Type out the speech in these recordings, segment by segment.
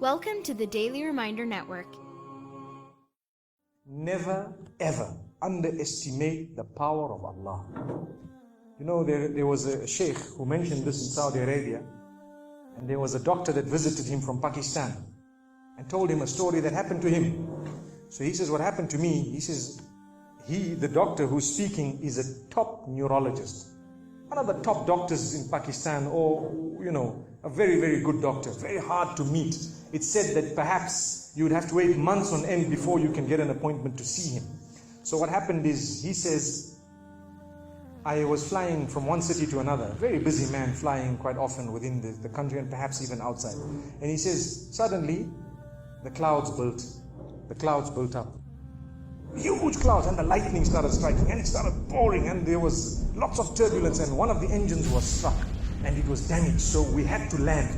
Welcome to the Daily Reminder Network. Never ever underestimate the power of Allah. You know, there was a sheikh who mentioned this in Saudi Arabia, and there was a doctor that visited him from Pakistan and told him a story that happened to him. So he says, what happened to me? He says, the doctor who's speaking, is a top neurologist. One of the top doctors in Pakistan, or, you know, a very, very good doctor, very hard to meet. It's said that perhaps you would have to wait months on end before you can get an appointment to see him. So what happened is, he says, I was flying from one city to another, a very busy man, flying quite often within the country and perhaps even outside. And he says, suddenly, the clouds built up. Huge clouds, and the lightning started striking, and it started pouring, and there was lots of turbulence, and one of the engines was struck, and it was damaged. So we had to land.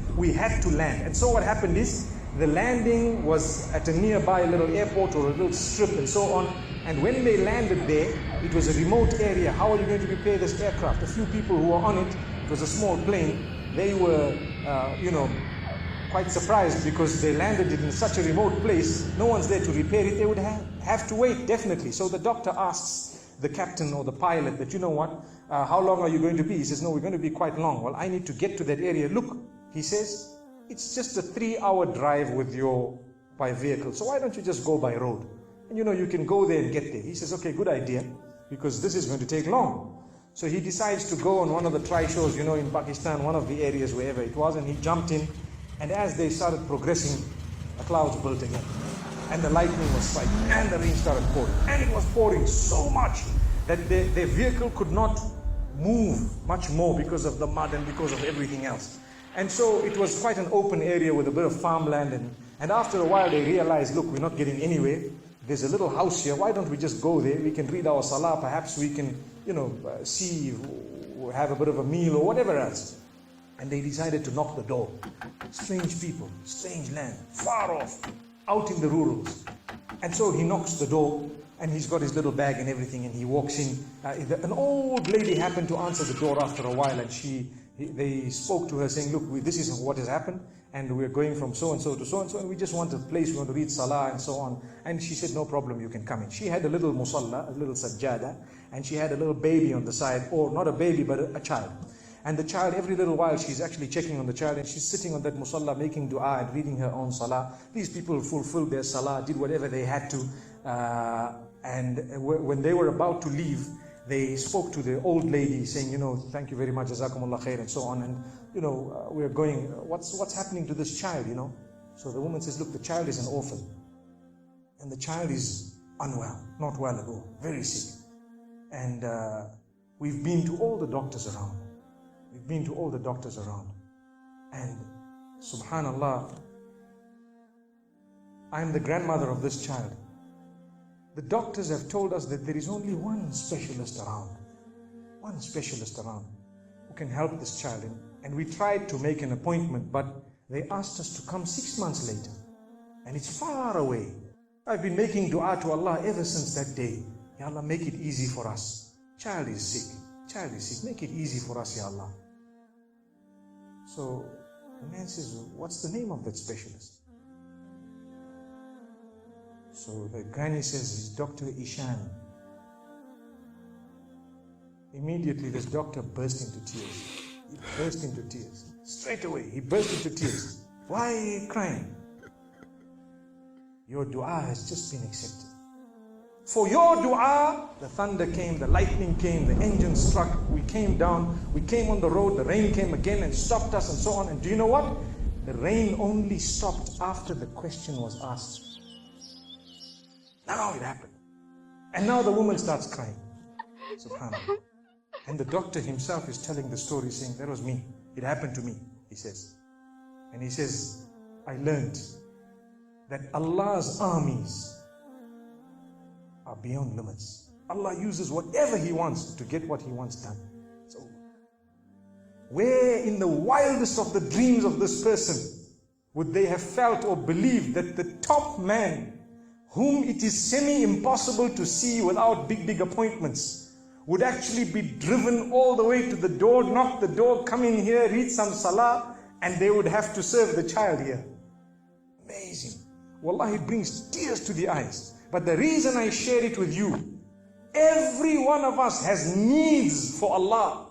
And so what happened is, the landing was at a nearby little airport or a little strip and so on. And when they landed there, it was a remote area. How are you going to repair this aircraft? A few people who were on it, it was a small plane, they were, quite surprised because they landed it in such a remote place. No one's there to repair it. They would have to wait, definitely. So the doctor asks the captain or the pilot that, you know what, how long are you going to be? He says, no, we're going to be quite long. Well, I need to get to that area. Look, he says, it's just a 3-hour drive by vehicle. So why don't you just go by road? And you know, you can go there and get there. He says, okay, good idea, because this is going to take long. So he decides to go on one of the tri-shows, you know, in Pakistan, one of the areas, wherever it was, and he jumped in. And as they started progressing, the clouds built again. And the lightning was striking, and the rain started pouring. And it was pouring so much that their vehicle could not move much more because of the mud and because of everything else. And so it was quite an open area with a bit of farmland. And after a while they realized, look, we're not getting anywhere. There's a little house here. Why don't we just go there? We can read our salah. Perhaps we can, see, have a bit of a meal or whatever else. And they decided to knock the door. Strange people, strange land, far off, out in the rurals. And so he knocks the door, and he's got his little bag and everything, and he walks in. An old lady happened to answer the door after a while, and they spoke to her saying, look, this is what has happened, and we're going from so-and-so to so-and-so, and we just want a place, we want to read salah and so on. And she said, no problem, you can come in. She had a little musalla, a little sajjada, and she had a little baby on the side, or not a baby, but a child. And the child, every little while, she's actually checking on the child, and she's sitting on that musalla, making dua and reading her own salah. These people fulfilled their salah, did whatever they had to. And when they were about to leave, they spoke to the old lady saying, thank you very much, jazakumullah khair, and so on. And, we're going, what's happening to this child, So the woman says, look, the child is an orphan. And the child is unwell, not well at all, very sick. And we've been to all the doctors around. And subhanallah, I'm the grandmother of this child. The doctors have told us that there is only one specialist around who can help this child. And we tried to make an appointment, but they asked us to come 6 months later. And it's far away. I've been making dua to Allah ever since that day. Ya Allah, make it easy for us. Child is sick. Make it easy for us, Ya Allah. So the man says, what's the name of that specialist? So the granny says, it's Dr. Ishan. Immediately this doctor burst into tears. Straight away, he burst into tears. Why are you crying? Your dua has just been accepted. For your dua, the thunder came, the lightning came, the engine struck, we came down, we came on the road, the rain came again and stopped us and so on. And do you know what? The rain only stopped after the question was asked. Now it happened. And now the woman starts crying. SubhanAllah. And the doctor himself is telling the story, saying, that was me. It happened to me, he says. And he says, I learned that Allah's armies are beyond limits. Allah uses whatever He wants to get what He wants done. So, where in the wildest of the dreams of this person would they have felt or believed that the top man, whom it is semi-impossible to see without big appointments, would actually be driven all the way to the door, knock the door, come in here, read some salah, and they would have to serve the child here. amazing. Wallahi, it brings tears to the eyes. But the reason I share it with you, every one of us has needs for Allah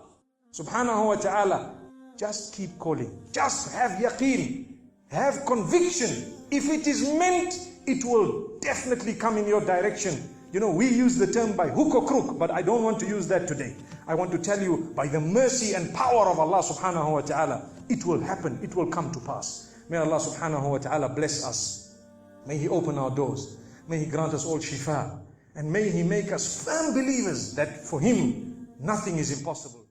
subhanahu wa ta'ala. Just keep calling. Just have yaqeen. Have conviction. If it is meant, it will definitely come in your direction. You know, we use the term by hook or crook, but I don't want to use that today. I want to tell you, by the mercy and power of Allah subhanahu wa ta'ala, it will happen, it will come to pass. May Allah subhanahu wa ta'ala bless us. May He open our doors. May He grant us all shifa. And may He make us firm believers that for Him, nothing is impossible.